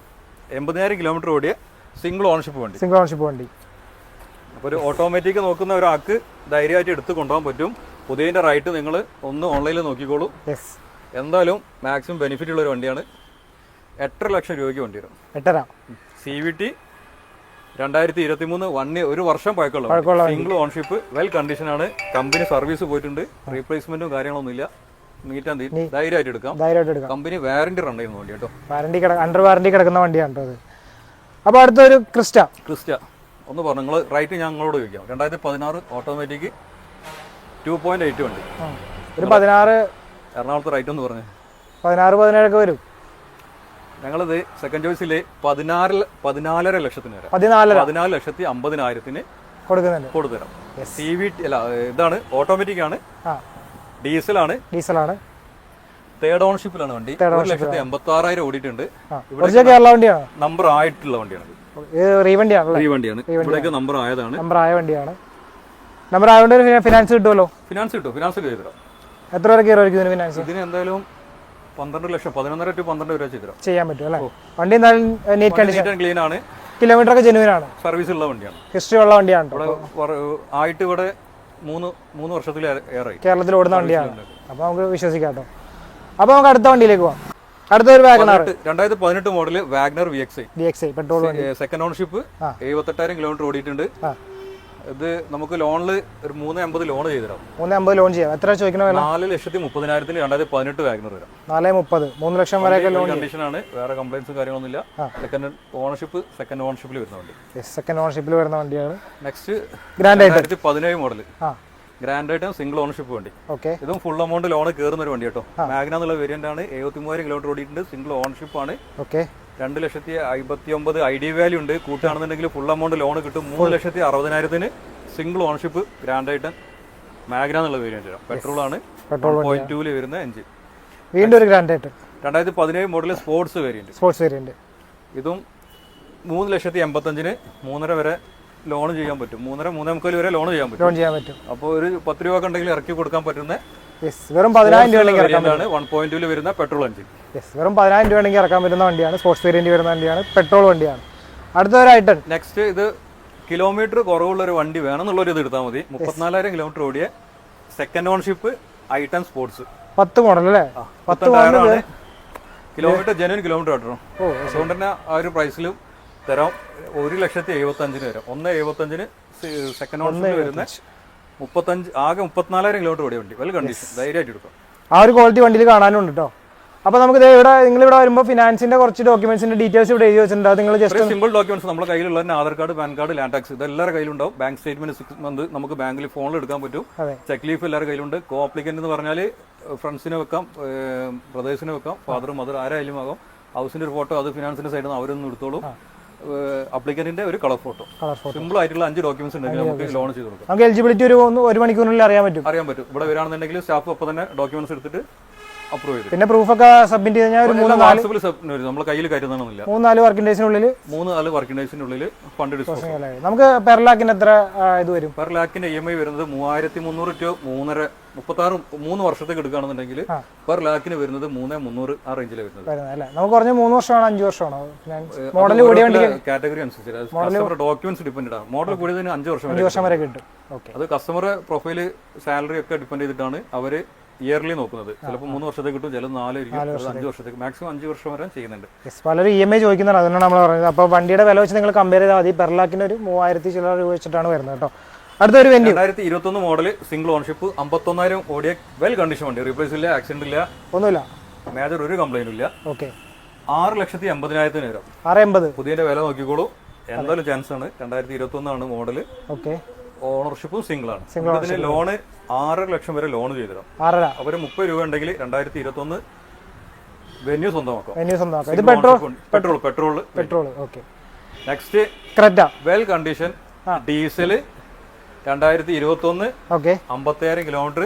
80,000 കിലോമീറ്റർ ഓടിയ സിംഗിൾ ഓണർഷിപ്പ് വണ്ടി. അപ്പോൾ ഒരു ഓട്ടോമാറ്റിക് നോക്കുന്ന ഒരാൾക്ക് ധൈര്യമായിട്ട് എടുത്ത് കൊണ്ടുപോകാൻ പറ്റും. പുതിയതിൻ്റെ റൈറ്റ് നിങ്ങൾ ഒന്ന് ഓൺലൈനിൽ നോക്കിക്കോളൂ. എന്തായാലും മാക്സിമം ബെനിഫിറ്റ് ഉള്ള ഒരു വണ്ടിയാണ്. 8.5 ലക്ഷം രൂപയ്ക്ക് വണ്ടി വരും. CVT 2023 1 വർഷം പഴക്കമുള്ള സിംഗിൾ ഓണർഷിപ്പ്. വെൽ കണ്ടീഷൻ ആണ്. കമ്പനി സർവീസ് പോയിട്ടുണ്ട്. റീപ്ലേസ്മെന്റും കാര്യങ്ങളൊന്നും ഇല്ല. ധൈര്യമായിട്ട് എടുക്കാം. കമ്പനി വാറന്റി റൺ ചെയ്യുന്ന വണ്ടി കേട്ടോ. അണ്ടർ വാറന്റി കിടക്കുന്ന വണ്ടിയാണ് അത്. അപ്പോൾ അടുത്തൊരു ക്രിസ്റ്റ ഒന്ന് പറഞ്ഞു. നിങ്ങൾ റൈറ്റ് ഞങ്ങളോട് ചോദിക്കാം. 2016 ഓട്ടോമാറ്റിക് 2.8 വണ്ടി. ഒരു 16 എറണാകുളത്ത് റൈറ്റ് ഒന്ന് പറഞ്ഞു. 16-17 വരും. ഞങ്ങളിത് സെക്കൻഡ് ചോയ്സിൽ 14.5 ലക്ഷത്തിന് വരാം. 14,50,000 കൊടുത്തുതരാം. CVT അല്ല, ഇതാണ് ഓട്ടോമാറ്റിക് ആണ്. ഡീസലാണ്. തേർഡ് ഓണർഷിപ്പിലാണ് വണ്ടി. 1,86,000 ഓടിയിട്ടുണ്ട്. നമ്പർ ആയിട്ടുള്ള വണ്ടിയാണ്. വണ്ടിയാണ്. ഇവിടെയൊക്കെ നമ്പർ ആയതാണ്. നമ്പർ ആയതുകൊണ്ട് ഫിനാൻസ് കിട്ടുമല്ലോ. ഫിനാൻസ് ചെയ്തു തരാം. എത്ര വരെ കയറുമായിരിക്കും ഫിനാൻസ്? ഇതിന് എന്തായാലും 12 ലക്ഷം, 11.5 to 12 വരെ ചെയ്യാൻ പറ്റും അല്ലേ? വണ്ടി എന്തായാലും നീറ്റ് കണ്ടീഷൻ, ക്ലീൻ ആണ്. കിലോമീറ്റർ ഒക്കെ ജെനുവിൻ ആണ്. സർവീസ് ഉള്ള വണ്ടിയാണ്. ഹിസ്റ്ററി ഉള്ള വണ്ടിയാണ്. ആയിട്ട് ഇവിടെ 3 വർഷത്തിലേറെ കേരളത്തിൽ ഓടുന്ന വണ്ടിയാണ്. അപ്പോൾ നമുക്ക് വിശ്വസിക്കാം കേട്ടോ. അപ്പോൾ നമുക്ക് അടുത്ത വണ്ടിയിലേക്ക് പോകാം. അടുത്തൊരു Wagon R 2018 model Wagon R VXi petrol വണ്ടി. Second ownership. 78,000 കിലോമീറ്റർ ഓടിയിട്ടുണ്ട്. ഇത് നമുക്ക് ലോണിൽ ഒരു 350 ലോൺ ചെയ്ത് തരാം. 350 ലോൺ ചെയ്യാം. എത്ര ചോദിക്കണ വില? 4,30,000 2018 വാഗനർ വരാം. 430 3 ലക്ഷം വരെയൊക്കെ ലോൺ കണ്ടീഷനാണ്. വേറെ കംപ്ലൈൻസും കാര്യങ്ങളൊന്നുമില്ല. സെക്കൻഡ് ഓണർഷിപ്പിൽ വരുന്ന വണ്ടി. സെക്കൻഡ് ഓണർഷിപ്പിൽ വരുന്ന വണ്ടിയാണ്. നെക്സ്റ്റ് ഗ്രാൻഡ് ആയിട്ട് 2017 മോഡൽ ഗ്രാൻഡ് ആയിട്ട് സിംഗിൾ ഓണർഷിപ്പ് വണ്ടി. ഓക്കെ. ഇതും ഫുൾ എമൗണ്ട് ലോൺ കയറുന്ന ഒരു വണ്ടി കേട്ടോ. മാഗ്ന എന്നുള്ള വേരിയന്റ് ആണ്. 73,000 കിലോമീറ്റർ ഓടിയിട്ടുണ്ട്. സിംഗിൾ ഓണർഷിപ്പ് ആണ്. ഓക്കെ. 2,59,000 ഐ ഡി വാല്യൂ ഉണ്ട്. കൂട്ടാണെന്നുണ്ടെങ്കിൽ ഫുൾ എമൗണ്ട് ലോൺ കിട്ടും. 3,60,000 സിംഗിൾ ഓണർഷിപ്പ് ഗ്രാൻഡ് ആയിട്ട് മാഗ്ന എന്നുള്ള വേരിയന്റ്. പെട്രോൾ ആണ്. 1.2 വരുന്ന എഞ്ചിൻ. വീണ്ടും ഒരു ഗ്രാൻഡ് ആയിട്ട് 2017 മോഡൽ സ്പോർട്സ് വേരിയന്റ്. ഇതും 3,85,000 3.5 വരെ ലോൺ ചെയ്യാൻ പറ്റും. 3.5 വരെ ലോൺ ചെയ്യാൻ പറ്റും. അപ്പോൾ ഒരു 10 രൂപ ഉണ്ടെങ്കിൽ ഇറക്കി കൊടുക്കാൻ പറ്റുന്ന വെറും 10,000 രൂപ 1.2 വരുന്ന പെട്രോൾ എഞ്ചിൻ. വെറും 10,000 രൂപ ഉണ്ടെങ്കിൽ ഇറക്കാൻ പറ്റുന്ന വണ്ടിയാണ്. സ്പോർട്സ് വേരിയന്റ് വരുന്ന വണ്ടിയാണ്. പെട്രോൾ വണ്ടിയാണ്. അടുത്തൊരു നെക്സ്റ്റ് ഇത് കിലോമീറ്റർ കുറവുള്ള ഒരു വണ്ടി വേണമെന്നുള്ളൊരു ഇത് എടുത്താൽ മതി. 34,000 കിലോമീറ്റർ ഓടിയ സെക്കൻഡ് ഓൺഷിപ്പ് ഐ10 സ്പോർട്സ് 10 മോഡൽ അല്ലേ? 10 മോഡലാണ്. കിലോമീറ്റർ ജെന്യൂൻ കിലോമീറ്റർ ആട്ടോ. അതുകൊണ്ട് തന്നെ ആ ഒരു പ്രൈസിലും തരാം. 1,75,000 വരാം. 1,75,000 സെക്കൻഡ് ഓൺഷിപ്പ് വരുന്ന 34,000 കിലോമീറ്റർ ഓടിയ വണ്ടി. വെൽ കണ്ടീഷൻ, ധൈര്യമായിട്ട് എടുക്കാം. ആ ഒരു ക്വാളിറ്റി വണ്ടിയിൽ കാണാനുണ്ട് കേട്ടോ. അപ്പോൾ നമുക്ക് നിങ്ങൾ ഇവിടെ വരുമ്പോൾ ഫിനാൻസിന്റെ കുറച്ച് ഡോക്യുമെന്റ്സിന്റെ ഡീറ്റെയിൽസ് ഇവിടെ എഴുതി വെച്ചിട്ടുണ്ട്. അത് നിങ്ങൾ ജസ്റ്റ് സിമ്പിൾ ഡോക്യുമെന്റ്സ് നമ്മുടെ കയ്യിലുള്ള Aadhaar card, PAN card, land tax ഇതെല്ലാവരുടെ കയ്യിലുണ്ടാവും. ബാങ്ക് സ്റ്റേറ്റ്മെന്റ് 6 മന്ത് നമുക്ക് ബാങ്കിൽ ഫോണിൽ എടുക്കാൻ പറ്റും. ചെക്ക് ലീഫ് എല്ലാവരുടെ കയ്യിലുണ്ട്. കോ അപ്ലിക്കന്റ് എന്ന് പറഞ്ഞാൽ ഫ്രണ്ട്സിനെ വെക്കാം, ബ്രദേഴ്സിനെ വെക്കാം, ഫാദർ മദർ ആരായാലും ആകാം. ഹൗസിന്റെ ഒരു ഫോട്ടോ അത് ഫിനാൻസിന്റെ സൈഡിൽ നിന്ന് അവരൊന്നും എടുത്തോളും. അപ്ലിക്കന്റിന്റെ ഒരു കളർ ഫോട്ടോ. സിമ്പിൾ ആയിട്ടുള്ള 5 ഡോക്യുമെന്റ്സ് ഉണ്ടെങ്കിൽ നമുക്ക് ലോൺ ചെയ്ത് കൊടുക്കാം. നമുക്ക് എലിജിബിലിറ്റി ഒരു മണിക്കൂറിനുള്ളിൽ അറിയാൻ പറ്റും. ഇവിടെ വരാണെന്നുണ്ടെങ്കിൽ സ്റ്റാഫ് ഒപ്പം തന്നെ ഡോക്യുമെന്റ്സ് എടുത്തിട്ട് അപ്രൂവ് ചെയ്തു. പിന്നെ പ്രൂഫ് ഒക്കെ സബ്മിറ്റ് ചെയ്താൽ ഒരു 3-4 നമ്മുടെ കയ്യിൽ കരുതാണെന്നില്ല. 3-4 വർക്കിംഗ് ഡേയ്സിനുള്ളിൽ 3-4 വർക്കിംഗ് ഡേയ്സിനുള്ളിൽ ഫണ്ട് ഡിസ്പോസ്. നമുക്ക് പെർ ലാക്കിന് എത്ര ഇത് വരും? പെർ ലാക്കിന്റെ EMI വരുന്നത് 3,300 ടു 3 വർഷത്തേക്ക് എടുക്കുകയാണെന്നുണ്ടെങ്കിൽ പെർ ലാക്കിന് വരുന്നത് 3,300 ആ റേഞ്ചിലാണ് വരുന്നത്. നമുക്ക് പറഞ്ഞ 3 വർഷമാണോ 5 വർഷമാണോ? മോഡൽ കൂടിയ വണ്ടി കാറ്റഗറി അനുസരിച്ച് കസ്റ്റമർ ഡോക്യുമെന്റ്സ് ഡിപെൻഡ് ആണ്. മോഡൽ കൂടിയതിന് 5 വർഷം വരെ കിട്ടും. അത് കസ്റ്റമർ പ്രൊഫൈല്, സാലറി ഒക്കെ ഡിപെൻഡ് ചെയ്തിട്ടാണ് അവര് ഇയർലി നോക്കുന്നത്. ചിലപ്പോൾ 3 വർഷത്തേക്ക് കിട്ടും, ചിലപ്പോൾ 4 ആയിരിക്കും, 5 വർഷത്തേക്ക്, മാക്സിമം 5 വർഷം വരെ ചെയ്യുന്നുണ്ട്. പലരും EMI ചോദിക്കുന്നുണ്ട്, അതുകൊണ്ടാണ് നമ്മൾ പറയുന്നത്. അപ്പോൾ വണ്ടിയുടെ വില വെച്ച് നിങ്ങൾ കമ്പയർ ചെയ്താൽ മതി. പെർ ലാക്കിന് ഒരു 3,000 ചില രൂപ വെച്ചിട്ടാണ് വരുന്നത് കേട്ടോ. അടുത്തൊരു 2021 മോഡൽ സിംഗിൾ ഓൺഷിപ്പ് 51,000 ഓടിയ വെൽ കണ്ടീഷൻ വണ്ടി. റീപ്ലേസ് ഇല്ല, ആക്സിഡന്റ് ഇല്ല, ഒന്നുമില്ല, മേജർ ഒരു കംപ്ലൈന്റും ഇല്ല. ഓക്കെ. 6,80,000 വരും. 6,80,000 പുതിയതിന്റെ വില നോക്കിക്കോളൂ. എന്തായാലും ചാൻസ് ആണ്. 2021 ആണ് മോഡല്. ഓക്കെ. ഓണർഷിപ്പും സിംഗിൾ ആണ്. ഇതിന് ലോണ് 6.5 ലക്ഷം വരെ ലോൺ ചെയ്തു തരാം. അവര് 30 രൂപ ഉണ്ടെങ്കിൽ 2021 വെന്യൂ സ്വന്തമാക്കാം. ഇത് petrol. Next Creta well condition diesel 2021 50,000 kilometre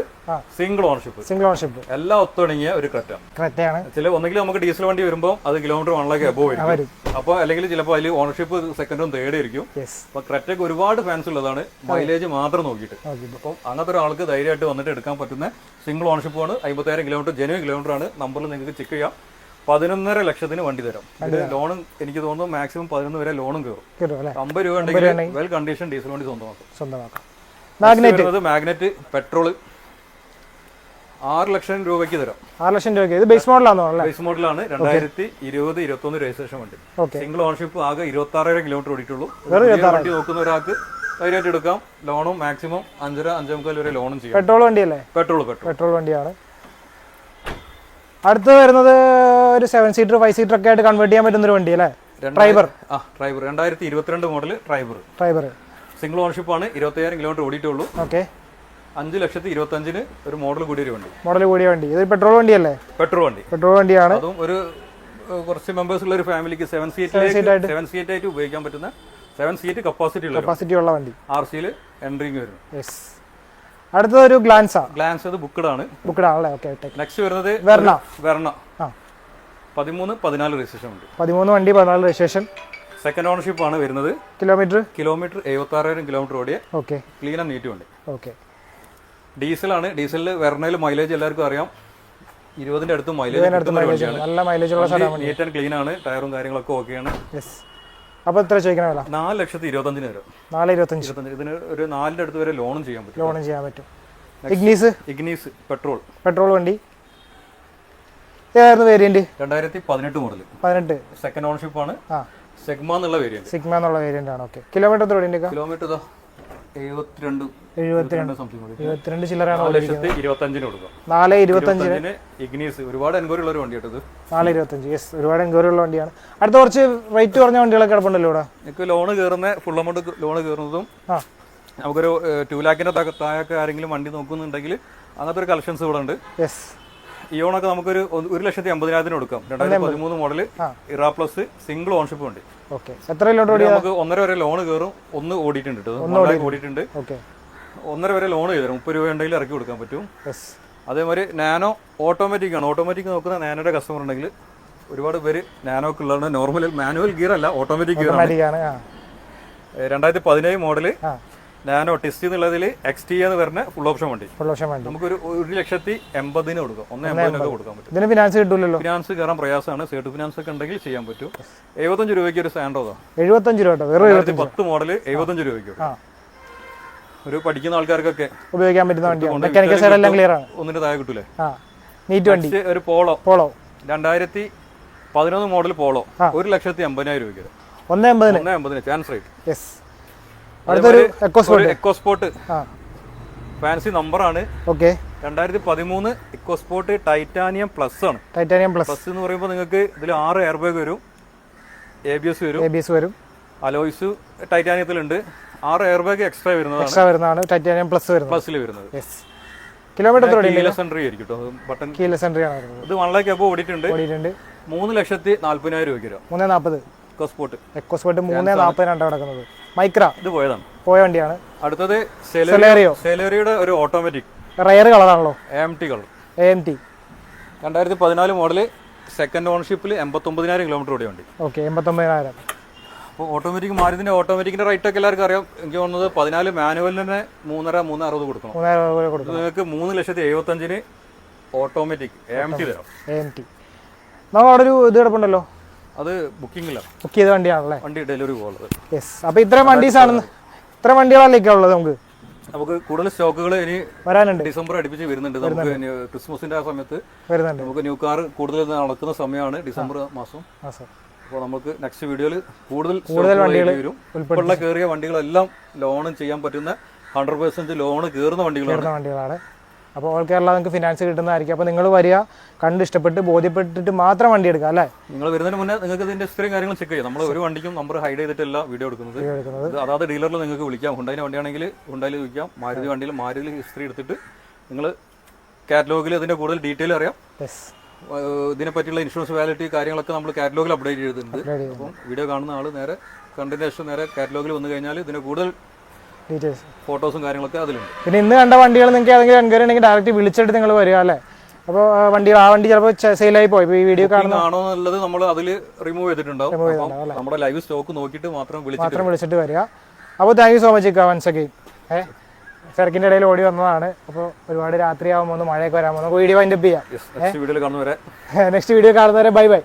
single ownership എല്ലാം ഒത്തിണങ്ങിയ ഒരു ക്രെറ്റയാണ്. ചില ഒന്നെങ്കിൽ നമുക്ക് ഡീസൽ വണ്ടി വരുമ്പോൾ അത് കിലോമീറ്റർ 1 lakh above ആയിരിക്കും. അപ്പൊ അല്ലെങ്കിൽ ചിലപ്പോൾ അതിൽ ഓണർഷിപ്പ് സെക്കൻഡും തേർഡ് ആയിരിക്കും. അപ്പൊ ക്രെറ്റയ്ക്ക് ഒരുപാട് ഫാൻസ് ഉള്ളതാണ്, മൈലേജ് മാത്രം നോക്കിയിട്ട്. അപ്പം അങ്ങനത്തെ ഒരാൾക്ക് ധൈര്യമായിട്ട് വന്നിട്ട് എടുക്കാൻ പറ്റുന്ന സിംഗിൾ ഓണർഷിപ്പ് ആണ്. 50,000 കിലോമീറ്റർ ജെന്യൂൻ കിലോമീറ്റർ ആണ്. നമ്പറിൽ നിങ്ങൾക്ക് ചെക്ക് ചെയ്യാം. 11.5 ലക്ഷത്തിന് വണ്ടി തരാം. ലോണും എനിക്ക് തോന്നുന്നു മാക്സിമം 11 വരെ ലോണും കയറും. 50 രൂപ ഉണ്ടെങ്കിൽ വെൽ കണ്ടീഷൻ ഡീസൽ വണ്ടി സ്വന്തമാക്കാം. മാഗ്നറ്റ് പെട്രോൾ 6 ലക്ഷം രൂപയ്ക്ക് തരാം. 6 ലക്ഷം രൂപയ്ക്ക്. ഇത് ബേസ് മോഡലാണോ? ബേസ് മോഡലാണ്. 2020-21 രജിസ്ട്രേഷൻ വണ്ടി. സിംഗിൾ ഓണർഷിപ്പ് ആകെ 26,000 കിലോമീറ്റർ ഓടിയിട്ടുള്ളൂ. വണ്ടി നോക്കുന്ന ഒരാൾക്ക് ധൈര്യമായിട്ട് എടുക്കാം. ലോണും മാക്സിമം 5.5-5.25 വരെ ലോണും ചെയ്യാം. പെട്രോൾ വണ്ടിയല്ലേ? പെട്രോൾ വണ്ടിയാണ്. അടുത്ത് വരുന്നത് ഒരു 7 സീറ്റർ 5 സീറ്റർ ഒക്കെ ആയിട്ട് കൺവേർട്ട് ചെയ്യാൻ പറ്റുന്ന ഒരു വണ്ടി അല്ലേ? Driver 2022 model driver single ownership ആണ്. 20,000 കിലോമീറ്റർ ഓടിയിട്ടുള്ളൂ. ഓക്കെ. 5,25,000 ഒരു മോഡൽ കൂടിയ വണ്ടി. ഇത് പെട്രോൾ വണ്ടിയല്ലേ? പെട്രോൾ വണ്ടിയാണ്. അതും ഒരു കുറച്ച് മെമ്പേഴ്സ് ഉള്ള ഒരു ഫാമിലിക്ക് 7 സീറ്റ് ആയിട്ട് ഉപയോഗിക്കാൻ പറ്റുന്ന 7 സീറ്റ് കപ്പാസിറ്റി ഉള്ള വണ്ടി. RC എൻട്രിങ് വരും. അടുത്തത് ഒരു ഗ്ലാൻസ് അത് ബുക്ക്ഡ് ആണ്. നെക്സ്റ്റ് വരുന്നത് വെർണ 13-14 രജിസ്ട്രേഷൻ ഉണ്ട്. 13 വണ്ടി 14 രജിസ്ട്രേഷൻ. സെക്കൻഡ് ഓണർഷിപ്പ് ആണ് വരുന്നത്. കിലോമീറ്റർ 76,000 കിലോമീറ്റർ ഓടിയ ക്ലീൻ ആൻഡ് നീറ്റ് വണ്ടി. ഡീസലാണ്. ഡീസലിൽ വെർണയിൽ മൈലേജ് എല്ലാവർക്കും അറിയാം, 20ന്റെ അടുത്ത് മൈലേജ്. നീറ്റ് ആൻഡ് ക്ലീൻ ആണ്. ടയറും കാര്യങ്ങളൊക്കെ ഓക്കെയാണ്. അപ്പോൾ എത്ര ചോദിക്കണ വില? 4,25,000 വരും. 4,25,000. ഇതിന് ഒരു 4ന്റെ അടുത്ത് വരെ ലോണും ചെയ്യാൻ പറ്റും. ഇഗ്നീസ് പെട്രോൾ വണ്ടി. ഏതായിരുന്നു വേരിയന്റ്? 2018 മോഡൽ. സെക്കൻഡ് ഓണർഷിപ്പ് ആണ്. സിഗ്മ എന്നുള്ള വേരിയന്റ് ആണ്. ഓക്കെ. കിലോമീറ്റർ എത്ര ഓടിയുണ്ട്? കിലോമീറ്റർ 72 ചില്ലറാണ്. 4,25,000 കൊടുക്കാം. 4,25,000 ഇഗ്നീസ്. ഒരുപാട് എൻക്വയറി ഉള്ള ഒരു വണ്ടിയാണ് ഇത്. 4,25,000. യെസ്, ഒരുപാട് എൻക്വയറി ഉള്ള വണ്ടിയാണ്. അടുത്ത കുറച്ച് റേറ്റ് കുറഞ്ഞ വണ്ടികളൊക്കെ കിടപ്പുണ്ടല്ലോ ഇവിടെ. നിങ്ങൾക്ക് ലോണ് കയറുന്ന ഫുൾ എമൗണ്ട് ലോണ് കയറുന്നതും നമുക്കൊരു 2 ലാഖിന്റെ താഴൊക്കെ ആരെങ്കിലും വണ്ടി നോക്കുന്നുണ്ടെങ്കിൽ അങ്ങനത്തെ ഒരു കളക്ഷൻസ് ഇവിടെ ഉണ്ട്. യെസ്, ഇയോണൊക്കെ നമുക്കൊരു 1,80,000 കൊടുക്കാം. 2013 model Ira plus single ownership വണ്ടി. ഓക്കെ, എത്ര കിലോമീറ്റർ ഓടി? നമുക്ക് 1.5 വരെ ലോൺ കയറും. ഒന്ന് ഓടിയിട്ടുണ്ട്, 1 ഓടിയിട്ടുണ്ട്. 1.5 വരെ ലോൺ ചെയ്തു 30 രൂപ ഉണ്ടെങ്കിൽ ഇറക്കി കൊടുക്കാൻ പറ്റും. അതേമാതിരി നാനോ ഓട്ടോമാറ്റിക് ആണ്. ഓട്ടോമാറ്റിക് നോക്കുന്ന നാനോയുടെ കസ്റ്റമർ ഉണ്ടെങ്കിൽ ഒരുപാട് പേര് നാനോക്ക് ഉള്ളതാണ്. നോർമൽ മാനുവൽ ഗിയർ അല്ല, ഓട്ടോമാറ്റിക് ഗിയർ ആണ്. 2017 മോഡല് നാനോ ടെസ്റ്റ് എന്നുള്ളതിൽ XT എന്ന് പറഞ്ഞ ഫുൾ ഓപ്ഷൻ വണ്ടി. നമുക്കൊരു 1,80,000 കൊടുക്കാം. 1,80,000 കൊടുക്കാൻ പറ്റും. ഇതിന് ഫിനാൻസ് കിട്ടൂലല്ലോ. ഫിനാൻസ് കയറാൻ പ്രയാസമാണ്. സേർട്ട് ഫിനാൻസ് ഒക്കെ ഉണ്ടെങ്കിൽ ചെയ്യാൻ പറ്റും. 75 രൂപയ്ക്ക് ഒരു സാൻഡോ. 75 രൂപ, വെറും 10 മോഡല് 75 രൂപയ്ക്ക്. ഒരു പഠിക്കുന്ന ആൾക്കാർക്കൊക്കെ ഉപയോഗിക്കാൻ പറ്റുന്ന വണ്ടിയാണ്. മെക്കാനിക്കൽ സൈഡ് എല്ലാം ക്ലിയർ ആണ്. ഒന്നിന്റെ താഴെ കിട്ടൂലേ. നീറ്റ് വണ്ടി. ഒരു പോളോ 2011 മോഡൽ പോളോ 1,80,000 രൂപയ്ക്ക്. 1,80,000 ചാൻസ് റേറ്റ്. യെസ്. അടുത്തൊരു എക്കോസ്പോർട്ട് ഫാൻസി നമ്പറാണ്. ഓക്കെ, 2013 എക്കോസ്പോർട്ട് ടൈറ്റാനിയം പ്ലസ് ആണ്. ടൈറ്റാനിയം പ്ലസ് എന്ന് പറയുമ്പോൾ നിങ്ങൾക്ക് ഇതിൽ 6 എയർ ബാഗ് വരും, ABS വരും, അലോയ്സ് ടൈറ്റാനിയത്തിലുണ്ട്. 6 എയർ ബാഗ് എക്സ്ട്രാ വരുന്നതാണ് ടൈറ്റാനിയം പ്ലസിൽ വരുന്നത്. കിലോമീറ്റർ കീലെസ് എൻട്രി ആയിരിക്കും കേട്ടോ. ബട്ടൺ കീലെസ് എൻട്രി ആണ്. ഇത് 1 ലാഖ് അബോ ഓടിയിട്ടുണ്ട്. 3,40,000 രൂപയ്ക്ക് വരും. 3,40,000 എക്കോസ്പോർട്ട് 3,40,000 കിടക്കുന്നത്. മൈക്ര ഇത് പോയ വണ്ടിയാണ്. അടുത്തത് സെലേറിയോയുടെ ഒരു ഓട്ടോമാറ്റിക് റയർ കളറാണല്ലോ, AMT കളർ. 2014 മോഡല് സെക്കൻഡ് ഓണർഷിപ്പിൽ 89,000 കിലോമീറ്റർ ഓടിയ വണ്ടി. ഓക്കെ, 89,000. അപ്പോൾ ഓട്ടോമാറ്റിക് മാരുതിന്റെ ഓട്ടോമാറ്റിക്കിന്റെ റേറ്റ് ഒക്കെ എല്ലാവർക്കും അറിയാം. എനിക്ക് തോന്നുന്നത് 14 മാനുവലിന് തന്നെ 3,60 കൊടുക്കണം. നിങ്ങൾക്ക് 3,75,000 ഓട്ടോമാറ്റിക് AMT തരാം. നമുക്ക് അവിടെ ഒരു ഇത് കിടപ്പുണ്ടല്ലോ, അത് ബുക്കിംഗില്ല, ബുക്ക് ചെയ്ത വണ്ടിയാണല്ലേ. വണ്ടി ഡെലിവറി പോകുന്നത്. യെസ്. അപ്പോൾ ഇത്രയും വണ്ടികളല്ലേ ഉള്ളത്. നമുക്ക് കൂടുതൽ സ്റ്റോക്കുകൾ ഇനി വരാനുണ്ട്. ഡിസംബർ അടുപ്പിച്ച് വരുന്നുണ്ട്. നമുക്ക് ക്രിസ്മസിന്റെ ആ സമയത്ത് വരുന്നുണ്ട്. നമുക്ക് ന്യൂ കാർ കൂടുതൽ നടക്കുന്ന സമയമാണ് ഡിസംബർ മാസം. അപ്പോൾ നമുക്ക് നെക്സ്റ്റ് വീഡിയോയിൽ കൂടുതൽ വണ്ടികൾ വരും. ഉള്ള കയറിയ വണ്ടികളെല്ലാം ലോണും ചെയ്യാൻ പറ്റുന്ന 100% ലോണ് കയറുന്ന വണ്ടികളാണ്. അപ്പോൾ ഓൾ കേരള നിങ്ങൾക്ക് ഫിനാൻസ് കിട്ടുന്നതായിരിക്കും. അപ്പോൾ നിങ്ങൾ വരിക, കണ്ട് ഇഷ്ടപ്പെട്ട് ബോധ്യപ്പെട്ടിട്ട് മാത്രം വണ്ടി എടുക്കുക അല്ലേ. നിങ്ങൾ വരുന്നതിന് മുന്നേ നിങ്ങൾക്ക് ഇതിന്റെ ഹിസ്റ്ററിയും കാര്യങ്ങളും ചെക്ക് ചെയ്യാം. നമ്മൾ ഒരു വണ്ടിക്കും നമ്പർ ഹൈഡ് ചെയ്തിട്ടല്ല വീഡിയോ എടുക്കുന്നത്. അതായത് ഡീലറിൽ നിങ്ങൾക്ക് വിളിക്കാം. ഹുണ്ടായിന്റെ വണ്ടിയാണെങ്കിൽ ഹുണ്ടായിൽ വിളിക്കാം. മാരുതി വണ്ടിയിൽ മാരുതി ഹിസ്റ്ററി എടുത്തിട്ട് നിങ്ങൾ കാറ്റലോഗിൽ ഇതിന്റെ കൂടുതൽ ഡീറ്റെയിൽ അറിയാം. ഇതിനെ പറ്റിയുള്ള ഇൻഷുറൻസ് വാലിറ്റി കാര്യങ്ങളൊക്കെ നമ്മൾ കാറ്റലോഗിൽ അപ്ഡേറ്റ് ചെയ്തിട്ടുണ്ട്. അപ്പം വീഡിയോ കാണുന്ന ആൾ നേരെ കണ്ടതിന് ശേഷം നേരെ കാറ്റലോഗിൽ വന്നു കഴിഞ്ഞാൽ ഇതിന് കൂടുതൽ ഡീറ്റെയിൽസ് ഫോട്ടോസും കാര്യങ്ങളൊക്കെ അതിലുണ്ട്. പിന്നെ ഇന്ന് കണ്ട വണ്ടികൾ നിങ്ങൾക്ക് ഏതെങ്കിലും എൻക്വയറി ഉണ്ടെങ്കിൽ ഡയറക്റ്റ് വിളിച്ചിട്ട് നിങ്ങൾ വരിക അല്ലേ. അപ്പോൾ ആ വണ്ടി ചിലപ്പോൾ സെയിലായി പോയി. ഈ വീഡിയോ ആണോ എന്നുള്ളത് നമ്മൾ അതിൽ റിമൂവ് ചെയ്തിട്ടുണ്ടാവും. നമ്മുടെ ലൈവ് സ്റ്റോക്ക് നോക്കിയിട്ട് മാത്രം വിളിച്ചിട്ട് വരിക. അപ്പോൾ thank you so much once again. തിരക്കിൻ്റെ ഇടയിൽ ഓടി വന്നതാണ്. അപ്പോൾ ഒരുപാട് രാത്രിയാകുമ്പോൾ മഴയൊക്കെ വരാൻ പോകുന്നു. വീഡിയോ വൈൻഡപ്പ് ചെയ്യാം. നെക്സ്റ്റ് വീഡിയോ കാണുന്നവരെ ബൈ ബൈ.